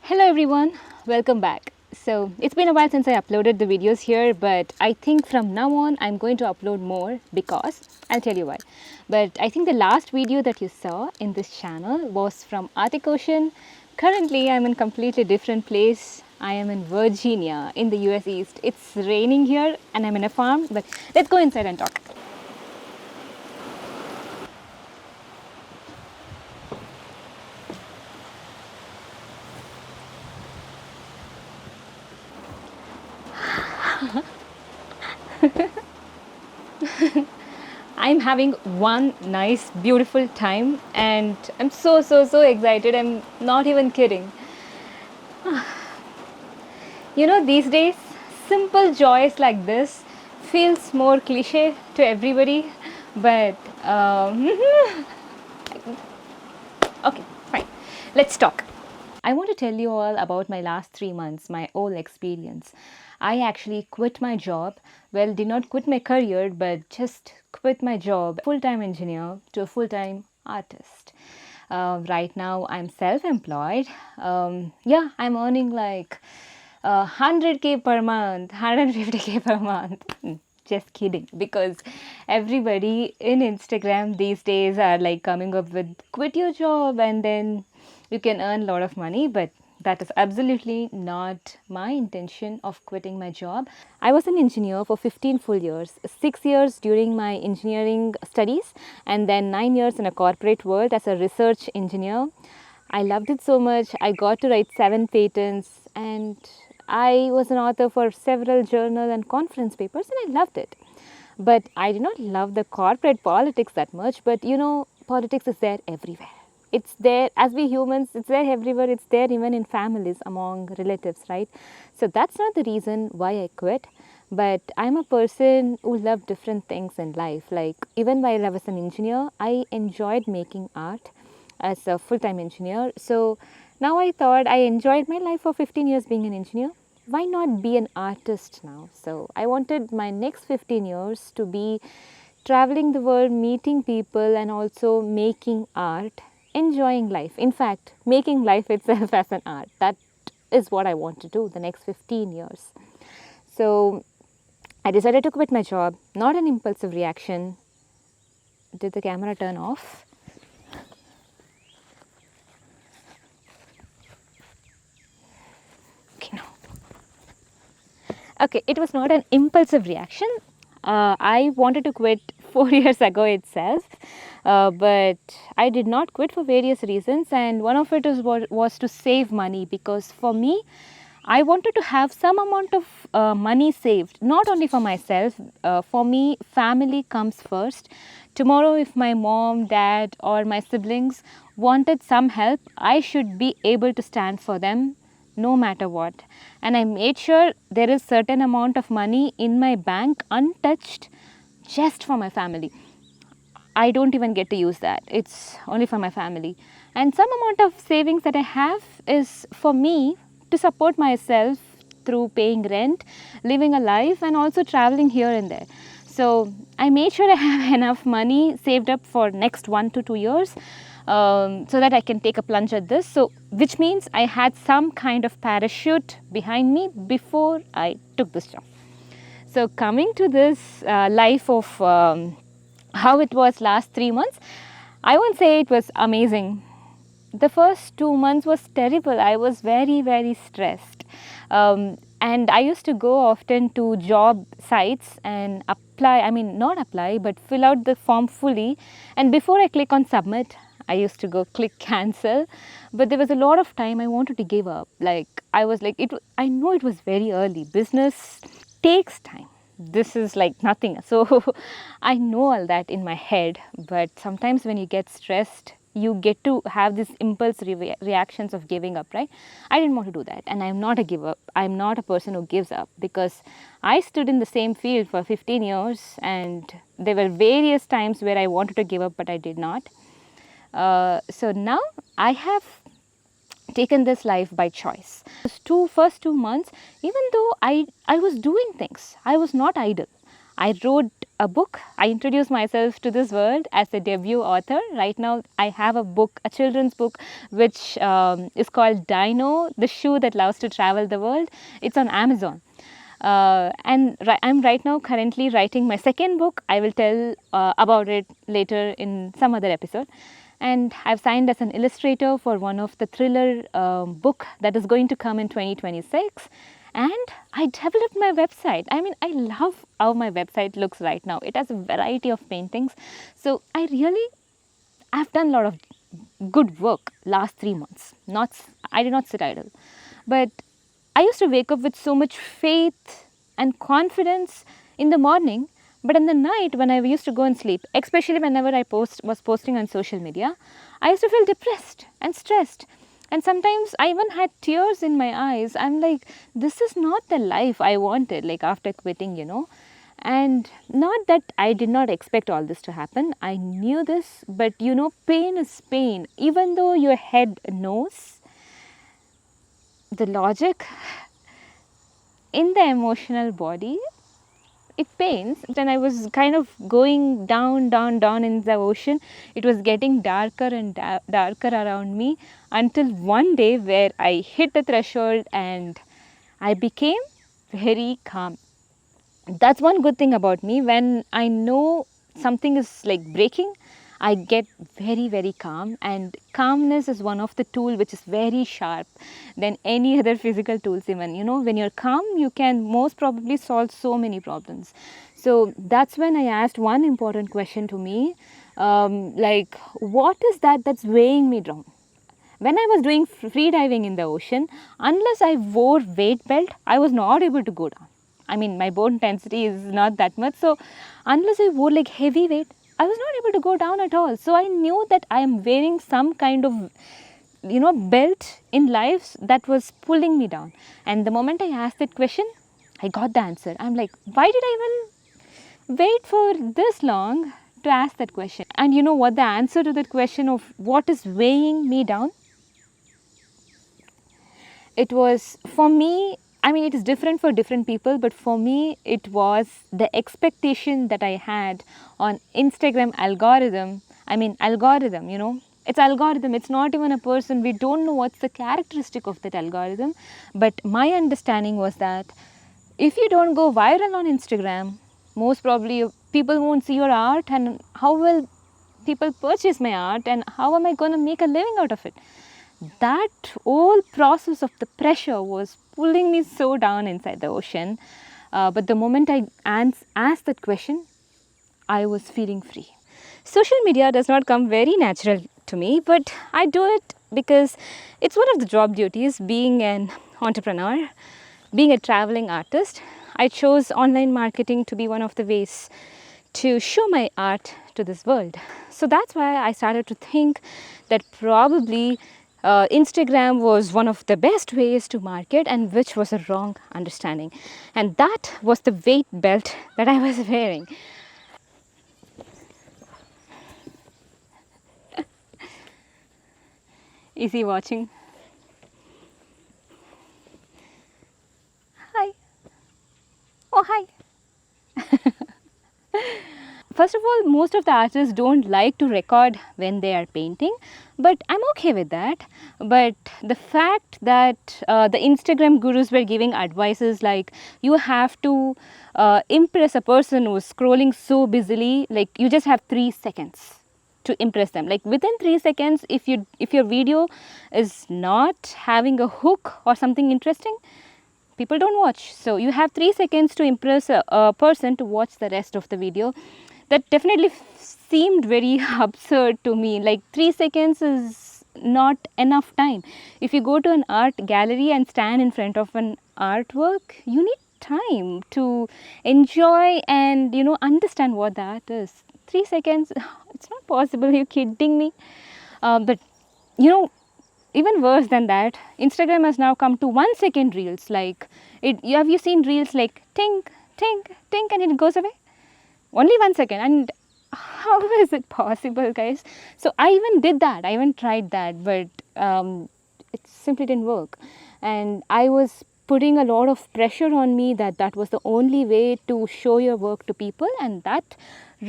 Hello everyone, welcome back. So it's been a while since I uploaded the videos here, but I think from now on I'm going to upload more because I'll tell you why. But I think the last video that you saw in this channel was from Arctic Ocean. Currently I'm in a completely different place. I am in Virginia in the US East. It's raining here and I'm in a farm, but let's go inside and talk. I'm having one nice, beautiful time and I'm so excited. I'm not even kidding. You know, these days, simple joys like this feels more cliche to everybody, but okay, fine. Let's talk. I want to tell you all about my last 3 months, my whole experience. I actually quit my job. Well, did not quit my career, but just quit my job, full-time engineer to a full-time artist. Right now, I'm self-employed. Yeah, I'm earning like 100K per month, 150K per month. Just kidding, because everybody in Instagram these days are like coming up with quit your job and then you can earn a lot of money, but that is absolutely not my intention of quitting my job. I was an engineer for 15 full years, 6 years during my engineering studies and then 9 years in a corporate world as a research engineer. I loved it so much. I got to write 7 patents and I was an author for several journal and conference papers and I loved it. But I did not love the corporate politics that much, but you know, politics is there everywhere. It's there, as we humans, it's there everywhere. It's there even in families, among relatives, right? So that's not the reason why I quit. But I'm a person who loved different things in life. Like even while I was an engineer, I enjoyed making art as a full-time engineer. So now I thought I enjoyed my life for 15 years being an engineer. Why not be an artist now? So I wanted my next 15 years to be traveling the world, meeting people and also making art, enjoying life. In fact, making life itself as an art. That is what I want to do the next 15 years. So I decided to quit my job, not an impulsive reaction. Did the camera turn off? Okay, no. Okay, it was not an impulsive reaction. I wanted to quit 4 years ago itself, but I did not quit for various reasons, and one of it was to save money, because for me, I wanted to have some amount of money saved, not only for myself. For me, family comes first. Tomorrow, if my mom, dad or my siblings wanted some help, I should be able to stand for them no matter what. And I made sure there is certain amount of money in my bank untouched just for my family. I don't even get to use that. It's only for my family. And some amount of savings that I have is for me to support myself through paying rent, living a life and also traveling here and there. So I made sure I have enough money saved up for next 1 to 2 years. So that I can take a plunge at this. So, which means I had some kind of parachute behind me before I took this job. So, coming to this life of how it was last 3 months, I won't say it was amazing. The first 2 months was terrible. I was very stressed. And I used to go often to job sites and not apply, but fill out the form fully. And before I click on submit, I used to go click cancel, but there was a lot of time I wanted to give up. Like I was like, I know it was very early. Business takes time. This is like nothing. So I know all that in my head, but sometimes when you get stressed, you get to have these impulse reactions of giving up, right? I didn't want to do that, and I'm not a giver. I'm not a person who gives up, because I stood in the same field for 15 years and there were various times where I wanted to give up, but I did not. So now I have taken this life by choice. First 2 months, even though I was doing things, I was not idle. I wrote a book. I introduced myself to this world as a debut author. Right now, I have a book, a children's book, which is called Dino, the shoe that loves to travel the world. It's on Amazon. I'm right now currently writing my second book. I will tell about it later in some other episode. And I've signed as an illustrator for one of the thriller book that is going to come in 2026. And I developed my website. I mean, I love how my website looks right now. It has a variety of paintings. So I've done a lot of good work last 3 months. I did not sit idle. But I used to wake up with so much faith and confidence in the morning, but in the night when I used to go and sleep, especially whenever I was posting on social media, I used to feel depressed and stressed. And sometimes I even had tears in my eyes. I'm like, this is not the life I wanted, like after quitting, And not that I did not expect all this to happen. I knew this, but pain is pain. Even though your head knows, the logic in the emotional body, it pains. Then I was kind of going down in the ocean. It was getting darker and darker around me until one day where I hit the threshold and I became very calm. That's one good thing about me. When I know something is like breaking, I get very, very calm, and calmness is one of the tool which is very sharp than any other physical tools even. When you're calm, you can most probably solve so many problems. So that's when I asked one important question to me, like, what is that's weighing me down? When I was doing free diving in the ocean, unless I wore weight belt, I was not able to go down. I mean, my bone density is not that much. So unless I wore like heavy weight, I was not able to go down at all. So I knew that I am wearing some kind of, belt in life that was pulling me down. And the moment I asked that question, I got the answer. I'm like, why did I even wait for this long to ask that question? And you know what the answer to that question of what is weighing me down? It was, for me, I mean, it is different for different people, but for me, it was the expectation that I had on Instagram algorithm. I mean, algorithm, it's algorithm. It's not even a person. We don't know what's the characteristic of that algorithm. But my understanding was that if you don't go viral on Instagram, most probably people won't see your art, and how will people purchase my art, and how am I going to make a living out of it? That whole process of the pressure was pulling me so down inside the ocean. But the moment I asked that question, I was feeling free. Social media does not come very natural to me, but I do it because it's one of the job duties. Being an entrepreneur, being a traveling artist, I chose online marketing to be one of the ways to show my art to this world. So that's why I started to think that probably Instagram was one of the best ways to market, and which was a wrong understanding. And that was the weight belt that I was wearing. Is he watching? Hi. Oh, hi. First of all, most of the artists don't like to record when they are painting, but I'm okay with that. But the fact that the Instagram gurus were giving advices like you have to impress a person who's scrolling so busily, like you just have 3 seconds to impress them. Like within 3 seconds, if your video is not having a hook or something interesting, people don't watch. So you have 3 seconds to impress a person to watch the rest of the video. That definitely seemed very absurd to me. Like 3 seconds is not enough time. If you go to an art gallery and stand in front of an artwork, you need time to enjoy and understand what the art is. 3 seconds, it's not possible. Are you kidding me? But even worse than that, Instagram has now come to 1 second reels. Like have you seen reels like tink, tink, tink, and it goes away? Only 1 second. And how is it possible, guys? So I even did that. I even tried that, but it simply didn't work. And I was putting a lot of pressure on me that that was the only way to show your work to people, and that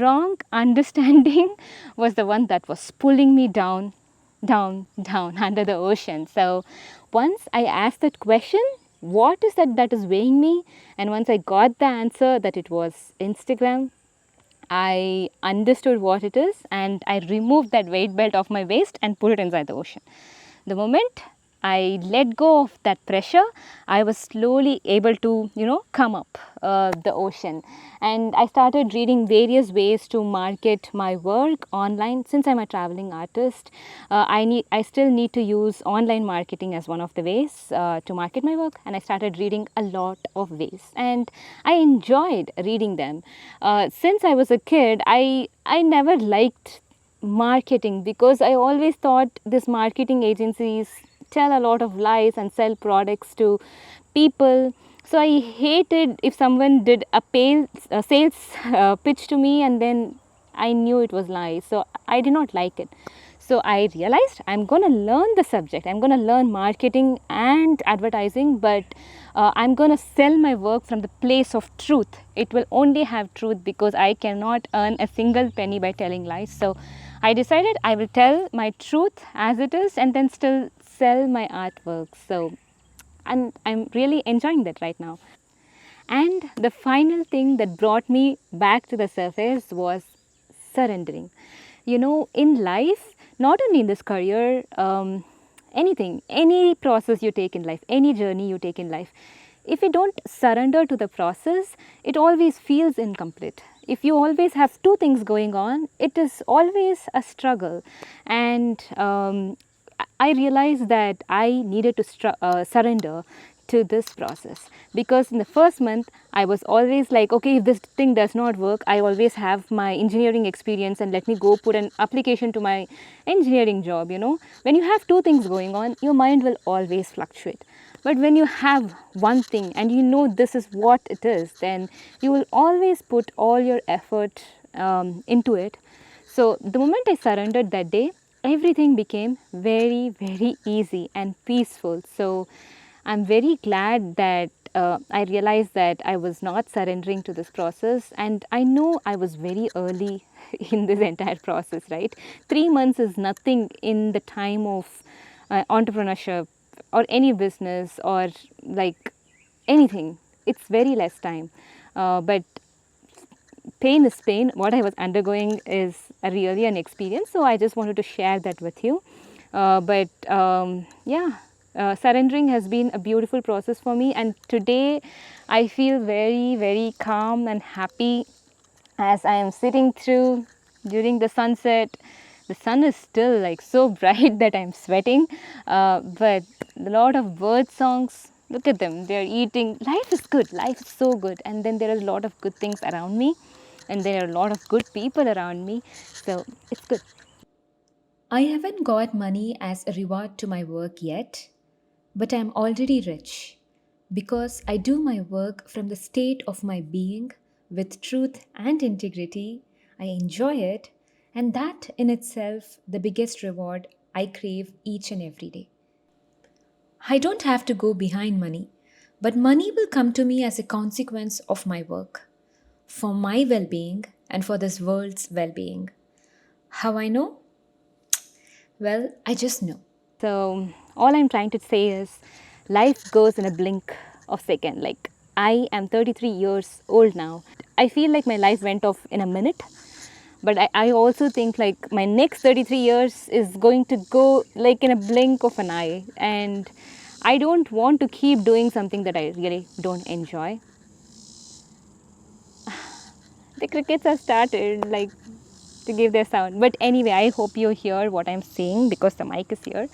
wrong understanding was the one that was pulling me down, down, down under the ocean. So once I asked that question, what is that is weighing me? And once I got the answer that it was Instagram, I understood what it is, and I removed that weight belt off my waist and put it inside the ocean. The moment I let go of that pressure, I was slowly able to, come up the ocean. And I started reading various ways to market my work online. Since I'm a traveling artist, I still need to use online marketing as one of the ways to market my work. And I started reading a lot of ways, and I enjoyed reading them. Since I was a kid, I never liked marketing because I always thought these marketing agencies tell a lot of lies and sell products to people. So I hated if someone did a sales pitch to me and then I knew it was lies. So I did not like it. So I realized I'm going to learn the subject. I'm going to learn marketing and advertising, but I'm going to sell my work from the place of truth. It will only have truth because I cannot earn a single penny by telling lies. So I decided I will tell my truth as it is and then still sell my artwork. So I'm really enjoying that right now. And the final thing that brought me back to the surface was surrendering. In life, not only in this career, anything, any process you take in life, any journey you take in life, if you don't surrender to the process, it always feels incomplete. If you always have two things going on, it is always a struggle. And I realized that I needed to surrender to this process, because in the first month I was always like, okay, if this thing does not work, I always have my engineering experience and let me go put an application to my engineering job. When you have two things going on, your mind will always fluctuate. But when you have one thing and this is what it is, then you will always put all your effort into it. So the moment I surrendered that day, everything became very, very easy and peaceful. So I'm very glad that I realized that I was not surrendering to this process, and I know I was very early in this entire process, right? 3 months is nothing in the time of entrepreneurship or any business or like anything. It's very less time. But pain is pain. What I was undergoing is really an experience. So I just wanted to share that with you. Surrendering has been a beautiful process for me, and today I feel very, very calm and happy as I am sitting through during the sunset. The sun is still like so bright that I'm sweating, but a lot of bird songs, look at them, they're eating. Life is good, life is so good, and then there are a lot of good things around me, and there are a lot of good people around me, so it's good. I haven't got money as a reward to my work yet, but I'm already rich because I do my work from the state of my being with truth and integrity. I enjoy it, and that in itself the biggest reward I crave each and every day. I don't have to go behind money, but money will come to me as a consequence of my work, for my well being and for this world's well being. How I know? Well, I just know. So all I'm trying to say is life goes in a blink of second. Like, I am 33 years old now. I feel like my life went off in a minute. But I also think like my next 33 years is going to go like in a blink of an eye. And I don't want to keep doing something that I really don't enjoy. The crickets have started like to give their sound. But anyway, I hope you hear what I'm saying because the mic is here.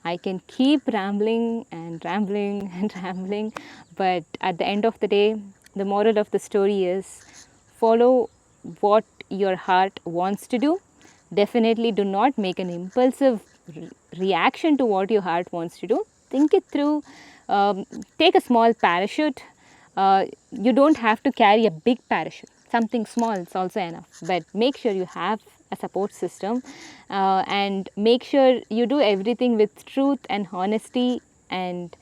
I can keep rambling and rambling and rambling, but at the end of the day, the moral of the story is follow what your heart wants to do. Definitely do not make an impulsive reaction to what your heart wants to do. Think it through. Take a small parachute. You don't have to carry a big parachute. Something small is also enough, but make sure you have a support system and make sure you do everything with truth and honesty, and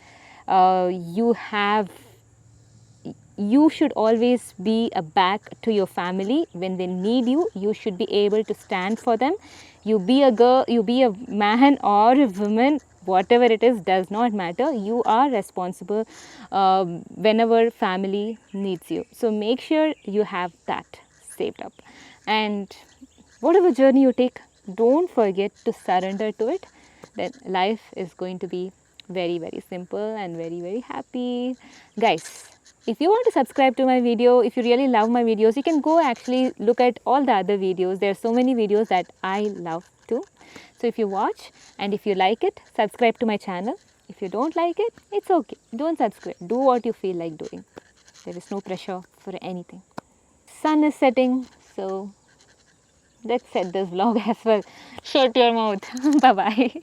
You should always be a back to your family. When they need you, you should be able to stand for them. You be a girl, you be a man or a woman, whatever it is, does not matter. You are responsible whenever family needs you. So make sure you have that saved up. And whatever journey you take, don't forget to surrender to it. Then life is going to be very, very simple and very, very happy. Guys, if you want to subscribe to my video, if you really love my videos, you can go actually look at all the other videos. There are so many videos that I love too. So if you watch and if you like it, subscribe to my channel. If you don't like it, it's okay. Don't subscribe. Do what you feel like doing. There is no pressure for anything. Sun is setting, so let's set this vlog as well. Shut your mouth. Bye bye.